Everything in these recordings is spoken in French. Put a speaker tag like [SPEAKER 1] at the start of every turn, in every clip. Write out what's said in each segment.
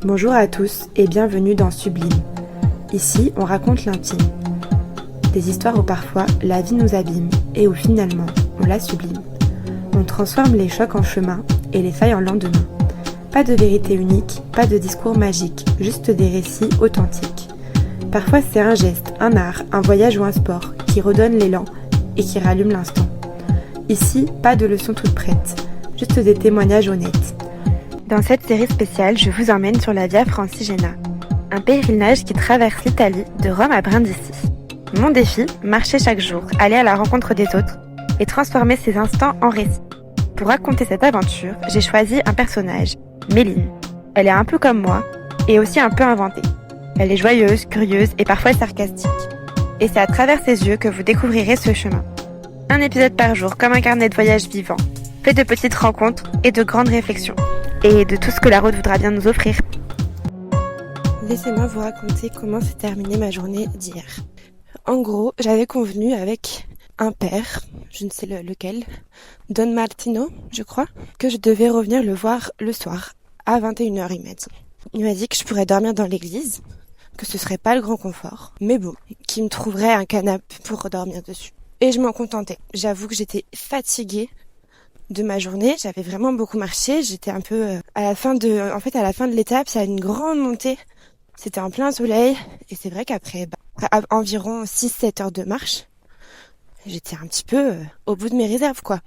[SPEAKER 1] Bonjour à tous et bienvenue dans Sublime. Ici, on raconte l'intime. Des histoires où parfois la vie nous abîme et où finalement on la sublime. On transforme les chocs en chemin et les failles en lendemain. Pas de vérité unique, pas de discours magique, juste des récits authentiques. Parfois c'est un geste, un art, un voyage ou un sport qui redonne l'élan et qui rallume l'instant. Ici, pas de leçons toutes prêtes, juste des témoignages honnêtes. Dans cette série spéciale, je vous emmène sur la Via Francigena, un pèlerinage qui traverse l'Italie de Rome à Brindisi. Mon défi, marcher chaque jour, aller à la rencontre des autres et transformer ces instants en récits. Pour raconter cette aventure, j'ai choisi un personnage, Méline. Elle est un peu comme moi et aussi un peu inventée. Elle est joyeuse, curieuse et parfois sarcastique. Et c'est à travers ses yeux que vous découvrirez ce chemin. Un épisode par jour, comme un carnet de voyage vivant, fait de petites rencontres et de grandes réflexions. Et de tout ce que la route voudra bien nous offrir. Laissez-moi vous raconter comment s'est terminée ma journée d'hier. En gros, j'avais convenu avec un père, je ne sais lequel, Don Martino, je crois, que je devais revenir le voir le soir, à 21h, il m'a dit. Il m'a dit que je pourrais dormir dans l'église, que ce serait pas le grand confort, mais bon, qu'il me trouverait un canapé pour dormir dessus. Et je m'en contentais. J'avoue que j'étais fatiguée de ma journée, j'avais vraiment beaucoup marché, j'étais un peu à la fin de l'étape, il y a une grande montée. C'était en plein soleil et c'est vrai qu'après environ 6-7 heures de marche, j'étais un petit peu au bout de mes réserves quoi.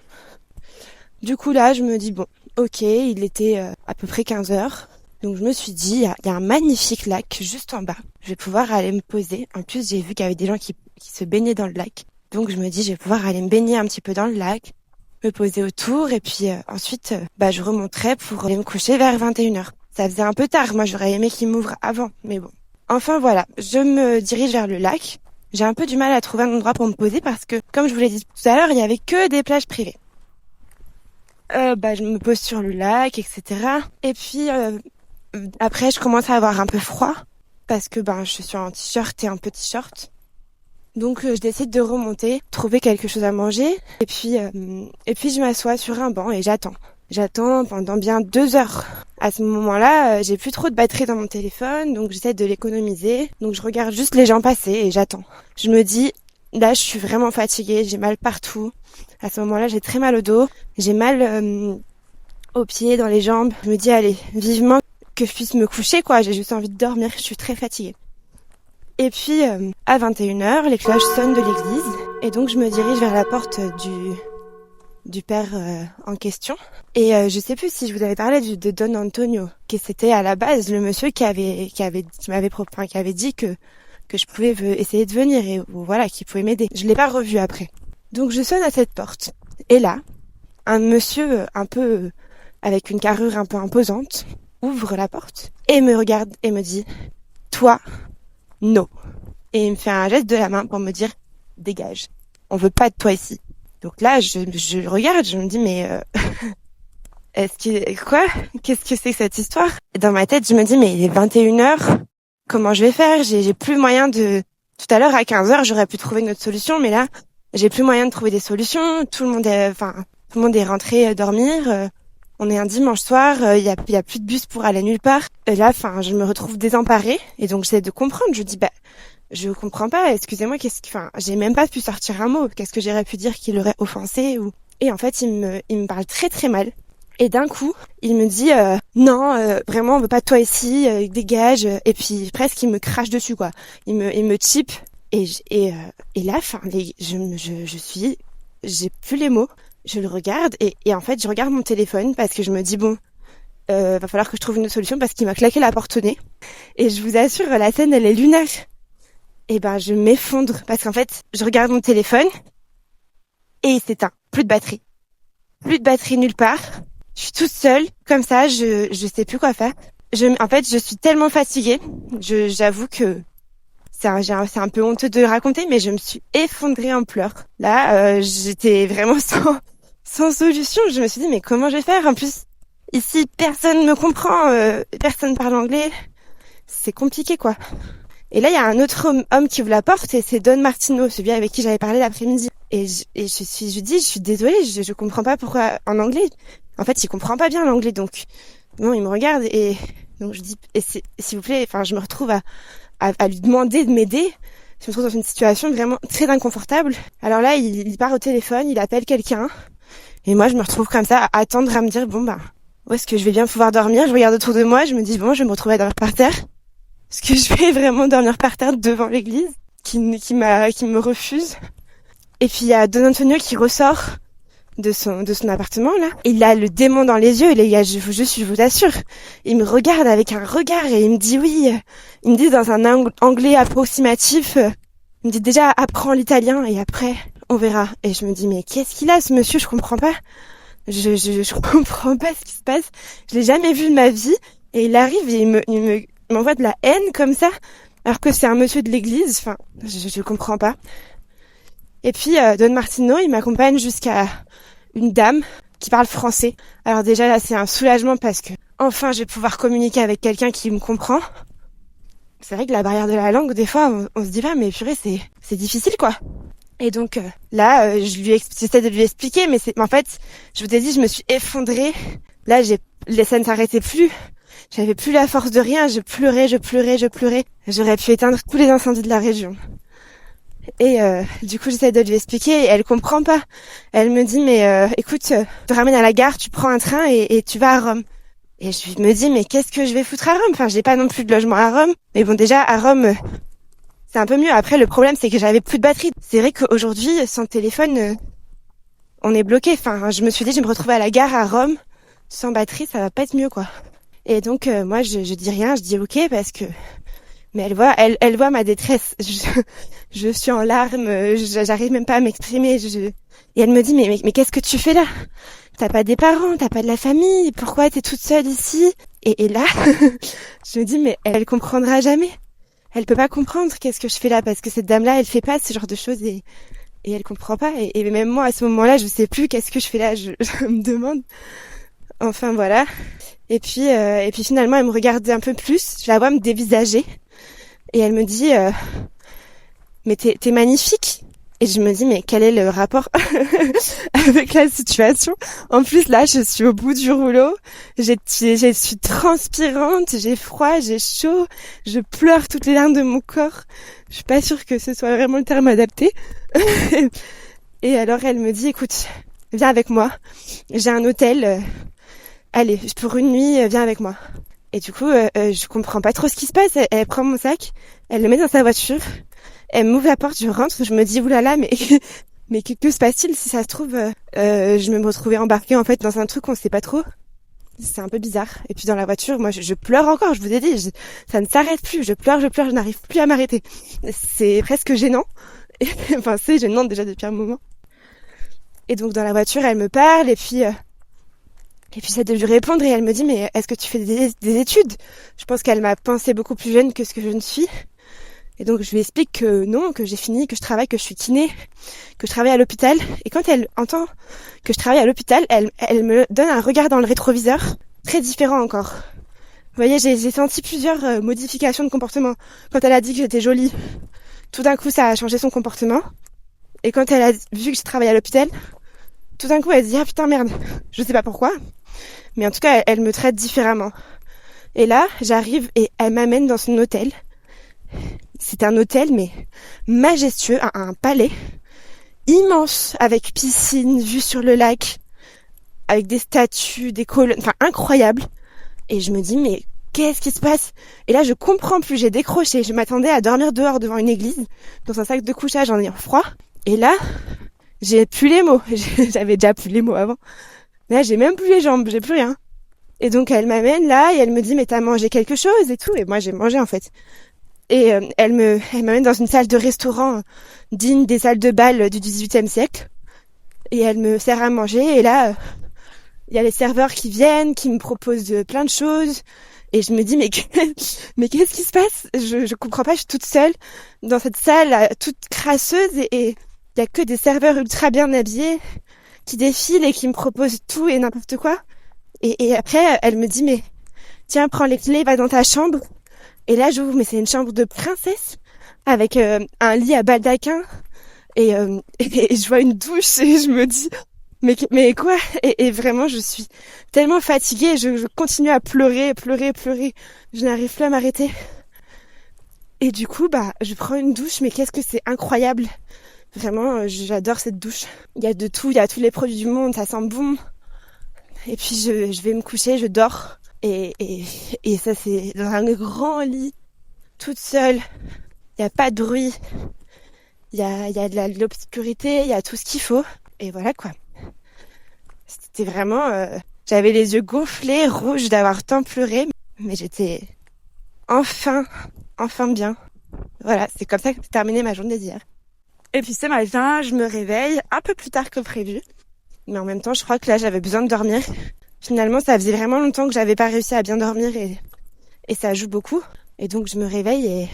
[SPEAKER 1] Du coup là, je me dis bon, OK, il était à peu près 15 heures. Donc je me suis dit il y a un magnifique lac juste en bas. Je vais pouvoir aller me poser. En plus, j'ai vu qu'il y avait des gens qui se baignaient dans le lac. Donc je me dis je vais pouvoir aller me baigner un petit peu dans le lac, me poser autour et puis ensuite je remonterai pour aller me coucher vers 21h. Ça faisait un peu tard, moi j'aurais aimé qu'il m'ouvre avant, mais bon. Enfin voilà, je me dirige vers le lac. J'ai un peu du mal à trouver un endroit pour me poser parce que, comme je vous l'ai dit tout à l'heure, il y avait que des plages privées. Je me pose sur le lac, etc. Et puis après je commence à avoir un peu froid parce que je suis en t-shirt et un petit short. Donc je décide de remonter, trouver quelque chose à manger et puis je m'assois sur un banc et j'attends. J'attends pendant bien 2 heures. À ce moment-là, j'ai plus trop de batterie dans mon téléphone, donc j'essaie de l'économiser. Donc je regarde juste les gens passer et j'attends. Je me dis, là je suis vraiment fatiguée, j'ai mal partout. À ce moment-là, j'ai très mal au dos, j'ai mal aux pieds, dans les jambes. Je me dis, allez, vivement que je puisse me coucher quoi, j'ai juste envie de dormir, je suis très fatiguée. Et puis, à 21h, les cloches sonnent de l'église. Et donc, je me dirige vers la porte du père en question. Et je sais plus si je vous avais parlé de Don Antonio, qui c'était à la base le monsieur qui m'avait dit que je pouvais essayer de venir et voilà, qui pouvait m'aider. Je l'ai pas revu après. Donc, je sonne à cette porte. Et là, un monsieur un peu avec une carrure un peu imposante ouvre la porte et me regarde et me dit « Toi ». Non. Et il me fait un geste de la main pour me dire « Dégage, on veut pas de toi ici ». Donc là, je regarde, je me dis « Mais qu'est-ce que c'est que cette histoire ?» Et dans ma tête, je me dis « Mais il est 21h, comment je vais faire ? J'ai plus moyen de... » Tout à l'heure, à 15h, j'aurais pu trouver une autre solution, mais là, j'ai plus moyen de trouver des solutions. Tout le monde est rentré dormir. On est un dimanche soir, il y a plus de bus pour aller nulle part. Et là, je me retrouve désemparée et donc j'essaie de comprendre. Je dis je comprends pas. Excusez-moi, j'ai même pas pu sortir un mot. Qu'est-ce que j'aurais pu dire qui l'aurait offensé ou... Et en fait, il me parle très très mal. Et d'un coup, il me dit non, vraiment, on veut pas de toi ici, dégage. Et puis presque, il me crache dessus quoi. Il me chip et là, j'ai plus les mots. Je le regarde et en fait je regarde mon téléphone parce que je me dis bon va falloir que je trouve une autre solution parce qu'il m'a claqué la porte au nez et je vous assure la scène elle est lunaire. Et je m'effondre parce qu'en fait je regarde mon téléphone et il s'éteint, plus de batterie nulle part. Je suis toute seule comme ça, je sais plus quoi faire. En fait je suis tellement fatiguée, j'avoue que c'est un peu honteux de raconter mais je me suis effondrée en pleurs. Là j'étais vraiment sans solution, je me suis dit mais comment je vais faire ? En plus, ici personne me comprend, personne parle anglais, c'est compliqué quoi. Et là il y a un autre homme qui ouvre la porte et c'est Don Martino, celui avec qui j'avais parlé l'après-midi. Et je dis je suis désolée, je comprends pas pourquoi en anglais. En fait il comprend pas bien l'anglais donc bon il me regarde et Donc je dis, s'il vous plaît, enfin, je me retrouve à lui demander de m'aider. Je me trouve dans une situation vraiment très inconfortable. Alors là, il part au téléphone, il appelle quelqu'un. Et moi, je me retrouve comme ça, à attendre, à me dire, bon, bah, où est-ce que je vais bien pouvoir dormir? Je regarde autour de moi, je me dis, bon, je vais me retrouver à dormir par terre. Est-ce que je vais vraiment dormir par terre devant l'église qui me refuse? Et puis il y a Don Antonio qui ressort de son appartement là. Il a le démon dans les yeux, les gars, je vous assure. Il me regarde avec un regard et il me dit oui. Il me dit dans un anglais approximatif. Il me dit déjà apprends l'italien et après on verra. Et je me dis mais qu'est-ce qu'il a ce monsieur? Je comprends pas. Je comprends pas ce qui se passe. Je l'ai jamais vu de ma vie. Et il arrive et il m'envoie de la haine comme ça, alors que c'est un monsieur de l'église. Enfin, je comprends pas. Et puis Don Martino, il m'accompagne jusqu'à une dame qui parle français. Alors déjà là, c'est un soulagement parce que enfin, je vais pouvoir communiquer avec quelqu'un qui me comprend. C'est vrai que la barrière de la langue, des fois, on se dit pas, mais purée, c'est difficile quoi. Et donc là, j'essaie de lui expliquer, mais en fait, je vous ai dit, je me suis effondrée. Là, ça ne s'arrêtait plus. J'avais plus la force de rien. Je pleurais. J'aurais pu éteindre tous les incendies de la région. Et du coup, j'essaie de lui expliquer et elle comprend pas. Elle me dit, mais écoute, je te ramène à la gare, tu prends un train et tu vas à Rome. Et je me dis, mais qu'est-ce que je vais foutre à Rome? Enfin, j'ai pas non plus de logement à Rome. Mais bon, déjà, à Rome, c'est un peu mieux. Après, le problème, c'est que j'avais plus de batterie. C'est vrai qu'aujourd'hui, sans téléphone, on est bloqué. Enfin, je me suis dit, je vais me retrouver à la gare à Rome. Sans batterie, ça va pas être mieux, quoi. Et donc, moi, je dis rien, je dis ok, parce que... Mais elle voit ma détresse. Je suis en larmes, j'arrive même pas à m'exprimer. Et elle me dit, mais qu'est-ce que tu fais là? T'as pas des parents, t'as pas de la famille, pourquoi t'es toute seule ici? Et là, je me dis, mais elle comprendra jamais. Elle peut pas comprendre qu'est-ce que je fais là, parce que cette dame-là, elle fait pas ce genre de choses et elle comprend pas. Et même moi, à ce moment-là, je sais plus qu'est-ce que je fais là, je me demande. Enfin, voilà. Et puis finalement, elle me regarde un peu plus, je la vois me dévisager. Et elle me dit, mais t'es magnifique. Et je me dis, mais quel est le rapport avec la situation? En plus, là, je suis au bout du rouleau. Je suis transpirante, j'ai froid, j'ai chaud. Je pleure toutes les larmes de mon corps. Je suis pas sûre que ce soit vraiment le terme adapté. Et alors, elle me dit, écoute, viens avec moi. J'ai un hôtel. Allez, pour une nuit, viens avec moi. Et du coup, je comprends pas trop ce qui se passe. Elle prend mon sac, elle le met dans sa voiture, elle m'ouvre la porte, je rentre, je me dis oulala, mais que se passe-t-il si ça se trouve, je me retrouvais embarquée en fait dans un truc qu'on sait pas trop. C'est un peu bizarre. Et puis dans la voiture, moi, je pleure encore. Je vous ai dit, ça ne s'arrête plus. Je pleure, je n'arrive plus à m'arrêter. C'est presque gênant. Enfin, c'est gênant déjà depuis un moment. Et donc dans la voiture, elle me parle et puis j'essaie de lui répondre et elle me dit mais est-ce que tu fais des études? Je pense qu'elle m'a pensé beaucoup plus jeune que ce que je ne suis. Et donc je lui explique que non, que j'ai fini, que je travaille, que je suis kiné, que je travaille à l'hôpital. Et quand elle entend que je travaille à l'hôpital, elle me donne un regard dans le rétroviseur, très différent encore. Vous voyez, j'ai senti plusieurs modifications de comportement. Quand elle a dit que j'étais jolie, tout d'un coup ça a changé son comportement. Et quand elle a vu que je travaille à l'hôpital, tout d'un coup elle se dit ah putain merde, je sais pas pourquoi. Mais en tout cas, elle me traite différemment. Et là, j'arrive et elle m'amène dans son hôtel. C'est un hôtel, mais majestueux, un palais immense, avec piscine, vue sur le lac, avec des statues, des colonnes, enfin incroyable. Et je me dis, mais qu'est-ce qui se passe? Et là, je comprends plus, j'ai décroché. Je m'attendais à dormir dehors devant une église, dans un sac de couchage en ayant froid. Et là, j'ai plus les mots. J'avais déjà plus les mots avant. Là, j'ai même plus les jambes, j'ai plus rien. Et donc, elle m'amène là et elle me dit, mais t'as mangé quelque chose et tout. Et moi, j'ai mangé, en fait. Et elle m'amène dans une salle de restaurant digne des salles de bal du XVIIIe siècle. Et elle me sert à manger. Et là, il y a les serveurs qui viennent, qui me proposent plein de choses. Et je me dis, mais qu'est-ce qui se passe? Je comprends pas, je suis toute seule dans cette salle toute crasseuse et il y a que des serveurs ultra bien habillés qui défilent et qui me proposent tout et n'importe quoi. Et après, elle me dit, mais tiens, prends les clés, va dans ta chambre. Et là, j'ouvre, mais c'est une chambre de princesse avec un lit à baldaquin. Et je vois une douche et je me dis, Mais quoi? Et vraiment, je suis tellement fatiguée, je continue à pleurer, pleurer, pleurer. Je n'arrive plus à m'arrêter. Et du coup, je prends une douche, mais qu'est-ce que c'est incroyable. Vraiment, j'adore cette douche. Il y a de tout, il y a tous les produits du monde, ça sent bon. Et puis je vais me coucher, je dors. Et ça, c'est dans un grand lit, toute seule. Il n'y a pas de bruit. Il y a de l'obscurité, il y a tout ce qu'il faut. Et voilà quoi. C'était vraiment... j'avais les yeux gonflés, rouges d'avoir tant pleuré. Mais j'étais enfin, enfin bien. Voilà, c'est comme ça que s'est terminée ma journée d'hier. Et puis ce matin, je me réveille un peu plus tard que prévu. Mais en même temps, je crois que là, j'avais besoin de dormir. Finalement, ça faisait vraiment longtemps que j'avais pas réussi à bien dormir et ça joue beaucoup. Et donc, je me réveille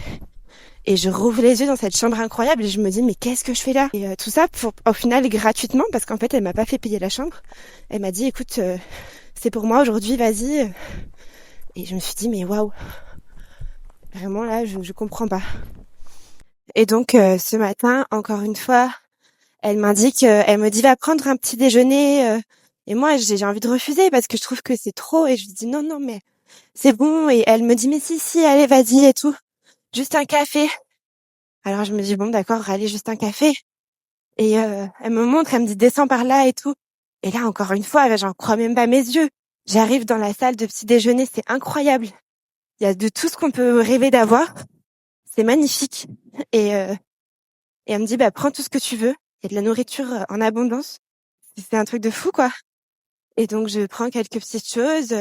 [SPEAKER 1] et je rouvre les yeux dans cette chambre incroyable et je me dis, mais qu'est-ce que je fais là? Et tout ça, pour, au final, gratuitement, parce qu'en fait, elle m'a pas fait payer la chambre. Elle m'a dit, écoute, c'est pour moi aujourd'hui, vas-y. Et je me suis dit, mais waouh. Vraiment, là, je comprends pas. Et donc, ce matin, encore une fois, elle m'indique, elle me dit, va prendre un petit déjeuner. Et moi, j'ai envie de refuser parce que je trouve que c'est trop. Et je lui dis, non, non, mais c'est bon. Et elle me dit, mais si, allez, vas-y et tout. Juste un café. Alors je me dis, bon, d'accord, allez, juste un café. Et elle me montre, elle me dit, descends par là et tout. Et là, encore une fois, j'en crois même pas mes yeux. J'arrive dans la salle de petit déjeuner, c'est incroyable. Il y a de tout ce qu'on peut rêver d'avoir. C'est magnifique. Et elle me dit, prends tout ce que tu veux. Il y a de la nourriture en abondance. C'est un truc de fou, quoi. Et donc, je prends quelques petites choses.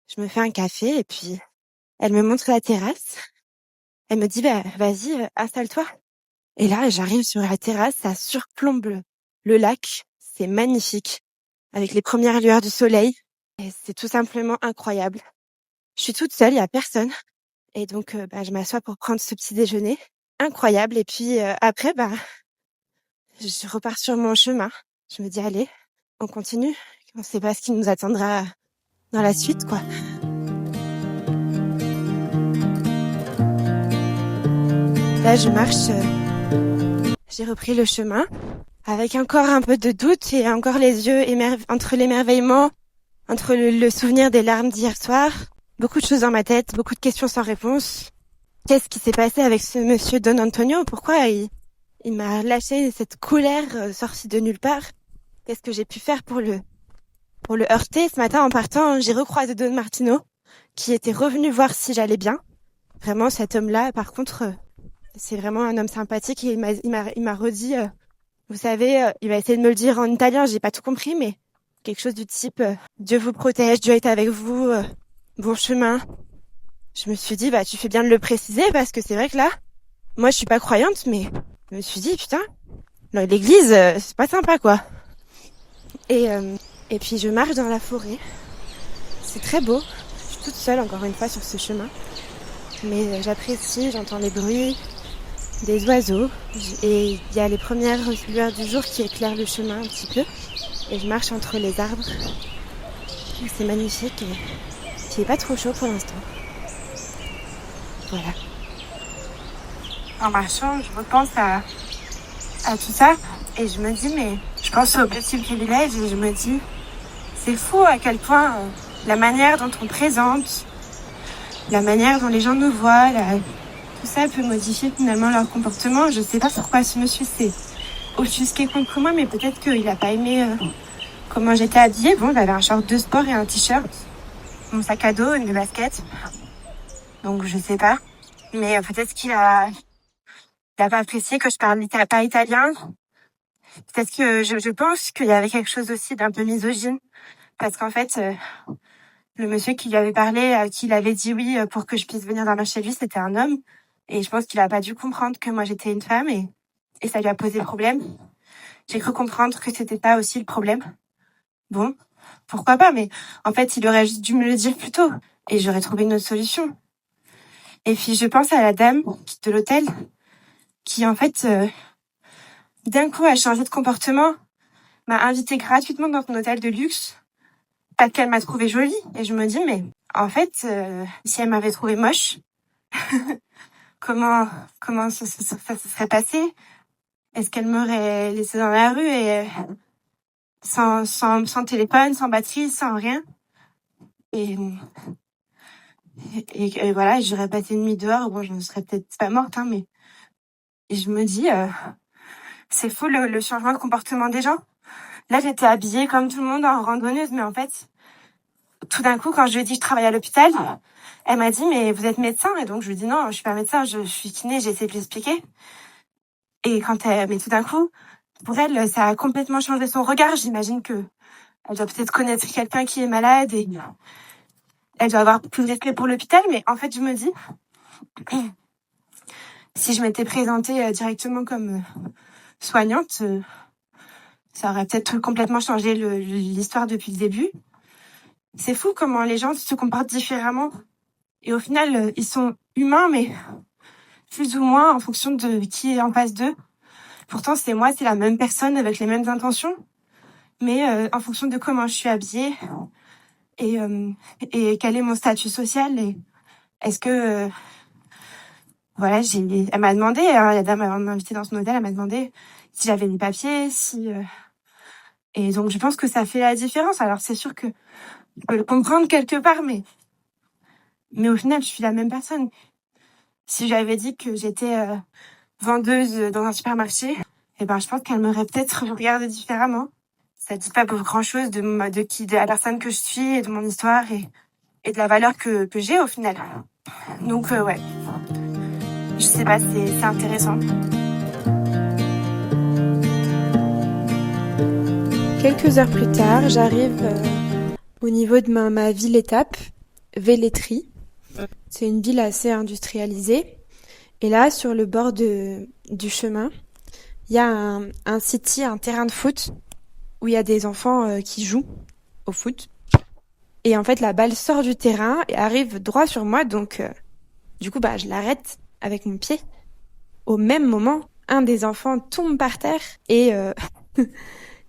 [SPEAKER 1] Je me fais un café et puis elle me montre la terrasse. Elle me dit, vas-y, installe-toi. Et là, j'arrive sur la terrasse, ça surplombe le lac. C'est magnifique. Avec les premières lueurs du soleil. Et c'est tout simplement incroyable. Je suis toute seule, il y a personne. Et donc, je m'assois pour prendre ce petit déjeuner. Incroyable. Et puis, après, je repars sur mon chemin. Je me dis, allez, on continue. On sait pas ce qui nous attendra dans la suite, quoi. Là, je marche. J'ai repris le chemin avec encore un peu de doute et encore les yeux entre l'émerveillement, entre le souvenir des larmes d'hier soir. Beaucoup de choses dans ma tête, beaucoup de questions sans réponse. Qu'est-ce qui s'est passé avec ce monsieur Don Antonio? Pourquoi il m'a lâché cette colère sortie de nulle part? Qu'est-ce que j'ai pu faire pour le heurter? Ce matin, en partant, j'ai recroisé Don Martino, qui était revenu voir si j'allais bien. Vraiment, cet homme-là, par contre, c'est vraiment un homme sympathique et il m'a redit, vous savez, il va essayer de me le dire en italien, j'ai pas tout compris, mais quelque chose du type, Dieu vous protège, Dieu est avec vous, bon chemin. Je me suis dit, tu fais bien de le préciser parce que c'est vrai que là, moi je suis pas croyante, mais je me suis dit, putain, l'église, c'est pas sympa, quoi. Et puis je marche dans la forêt. C'est très beau. Je suis toute seule encore une fois sur ce chemin. Mais j'apprécie, j'entends les bruits des oiseaux. Et il y a les premières lueurs du jour qui éclairent le chemin un petit peu. Et je marche entre les arbres. C'est magnifique et il est pas trop chaud pour l'instant. Voilà. En marchant, je repense à tout ça et je me dis, mais je pense au petit privilège et je me dis, c'est fou à quel point la manière dont on présente, la manière dont les gens nous voient, tout ça peut modifier finalement leur comportement. Je sais pas pourquoi ce monsieur s'est offusqué contre moi, mais peut-être qu'il a pas aimé comment j'étais habillée. Bon, j'avais un short de sport et un t-shirt, mon sac à dos, une basket. Donc je sais pas, mais peut-être qu'il a pas apprécié que je parle pas italien. Peut-être que je pense qu'il y avait quelque chose aussi d'un peu misogyne, parce qu'en fait, le monsieur qui lui avait parlé, qui lui avait dit oui pour que je puisse venir dormir chez lui, c'était un homme. Et je pense qu'il a pas dû comprendre que moi j'étais une femme et ça lui a posé problème. J'ai cru comprendre que c'était pas aussi le problème. Bon, pourquoi pas, mais en fait, il aurait juste dû me le dire plus tôt et j'aurais trouvé une autre solution. Et puis je pense à la dame de l'hôtel qui en fait d'un coup a changé de comportement, m'a invitée gratuitement dans son hôtel de luxe parce qu'elle m'a trouvée jolie. Et je me dis, mais en fait, si elle m'avait trouvée moche, comment ça se serait passé? Est-ce qu'elle m'aurait laissée dans la rue sans téléphone, sans batterie, sans rien. Et voilà, j'aurais passé une nuit dehors. Bon, je ne serais peut-être pas morte, hein, mais et je me dis, c'est fou le changement de comportement des gens. Là, j'étais habillée comme tout le monde en randonneuse, mais en fait, tout d'un coup, quand je lui ai dit que je travaille à l'hôpital, elle m'a dit, mais vous êtes médecin? Et donc, je lui ai dit, non, je suis pas médecin, je suis kiné, j'ai essayé de lui expliquer. Et mais tout d'un coup, pour elle, ça a complètement changé son regard. J'imagine que elle doit peut-être connaître quelqu'un qui est malade et elle doit avoir plus de respect pour l'hôpital. Mais en fait, je me dis, si je m'étais présentée directement comme soignante, ça aurait peut-être complètement changé l'histoire depuis le début. C'est fou comment les gens se comportent différemment. Et au final, ils sont humains, mais plus ou moins en fonction de qui est en face d'eux. Pourtant, c'est la même personne avec les mêmes intentions, mais en fonction de comment je suis habillée et quel est mon statut social et est-ce que voilà, elle m'a demandé, la dame avant de m'inviter dans son hôtel, elle m'a demandé si j'avais des papiers, et donc je pense que ça fait la différence. Alors c'est sûr que je peux le comprendre quelque part, mais au final, je suis la même personne. Si j'avais dit que j'étais vendeuse dans un supermarché, je pense qu'elle m'aurait peut-être regardé différemment. Ça dit pas grand-chose de la personne que je suis et de mon histoire et de la valeur que j'ai au final. Donc ouais, je sais pas, c'est intéressant. Quelques heures plus tard, j'arrive au niveau de ma ville-étape, Velletri. C'est une ville assez industrialisée. Et là, sur le bord du chemin, il y a un city, un terrain de foot, où il y a des enfants qui jouent au foot. Et en fait, la balle sort du terrain et arrive droit sur moi. Donc, du coup, je l'arrête avec mon pied. Au même moment, un des enfants tombe par terre et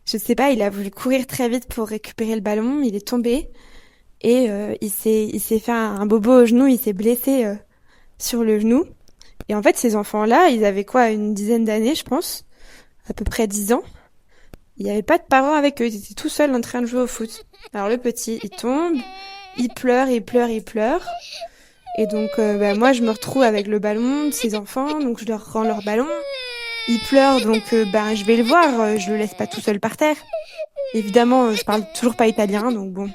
[SPEAKER 1] je sais pas, il a voulu courir très vite pour récupérer le ballon. Il est tombé et il s'est fait un bobo au genou. Il s'est blessé sur le genou. Et en fait, ces enfants-là, ils avaient quoi, une dizaine d'années, je pense, à peu près 10 ans. Il n'y avait pas de parents avec eux, ils étaient tout seuls en train de jouer au foot. Alors le petit, il tombe, il pleure. Et donc, moi, je me retrouve avec le ballon de ces enfants, donc je leur rends leur ballon. Il pleure, donc je vais le voir, je le laisse pas tout seul par terre. Évidemment, je parle toujours pas italien, donc bon,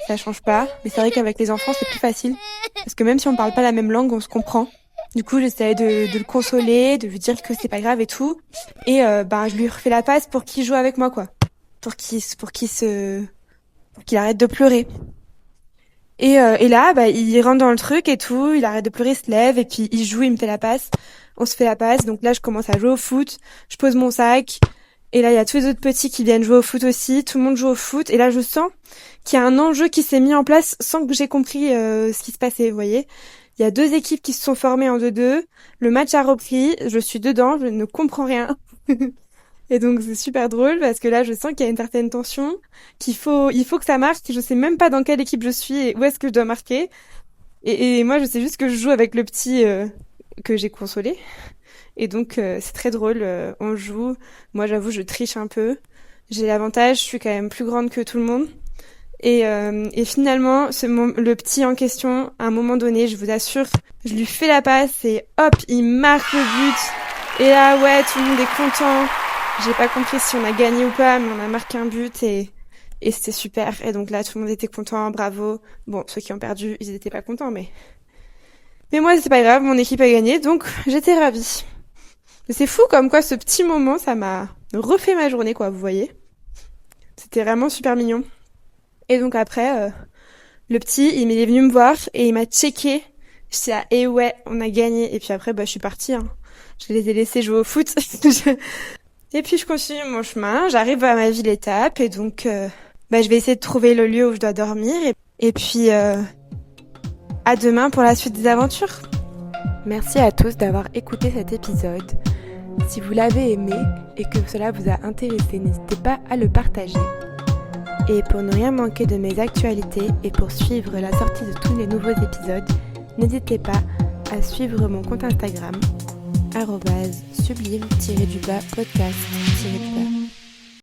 [SPEAKER 1] ça change pas. Mais c'est vrai qu'avec les enfants, c'est plus facile. Parce que même si on parle pas la même langue, on se comprend. Du coup, j'essaie de le consoler, de lui dire que c'est pas grave et tout. Et je lui refais la passe pour qu'il joue avec moi, quoi. Pour qu'il arrête de pleurer. Et là, il rentre dans le truc et tout, il arrête de pleurer, il se lève et puis il joue, il me fait la passe. On se fait la passe. Donc là, je commence à jouer au foot. Je pose mon sac. Et là, il y a tous les autres petits qui viennent jouer au foot aussi. Tout le monde joue au foot. Et là, je sens qu'il y a un enjeu qui s'est mis en place sans que j'ai compris ce qui se passait, vous voyez. Il y a 2 équipes qui se sont formées en 2-2. Le match a repris. Je suis dedans. Je ne comprends rien. Et donc, c'est super drôle parce que là, je sens qu'il y a une certaine tension, il faut que ça marche. Je sais même pas dans quelle équipe je suis et où est-ce que je dois marquer. Et moi, je sais juste que je joue avec le petit que j'ai consolé. Et donc, c'est très drôle. On joue. Moi, j'avoue, je triche un peu. J'ai l'avantage, je suis quand même plus grande que tout le monde. Et finalement, le petit en question, à un moment donné, je vous assure, je lui fais la passe et hop, il marque le but. Et là, ouais, tout le monde est content. J'ai pas compris si on a gagné ou pas, mais on a marqué un but et c'était super. Et donc là, tout le monde était content, bravo. Bon, ceux qui ont perdu, ils étaient pas contents, mais moi, c'est pas grave, mon équipe a gagné, donc j'étais ravie. Mais c'est fou comme quoi ce petit moment, ça m'a refait ma journée, quoi, vous voyez. C'était vraiment super mignon. Et donc après, le petit, il est venu me voir et il m'a checké. J'étais là, et ouais, on a gagné. Et puis après, je suis partie. Hein. Je les ai laissés jouer au foot. Et puis je continue mon chemin. J'arrive à ma ville-étape et donc, je vais essayer de trouver le lieu où je dois dormir. Et puis, à demain pour la suite des aventures. Merci à tous d'avoir écouté cet épisode. Si vous l'avez aimé et que cela vous a intéressé, n'hésitez pas à le partager. Et pour ne rien manquer de mes actualités et pour suivre la sortie de tous les nouveaux épisodes, n'hésitez pas à suivre mon compte Instagram @sublime-podcast-.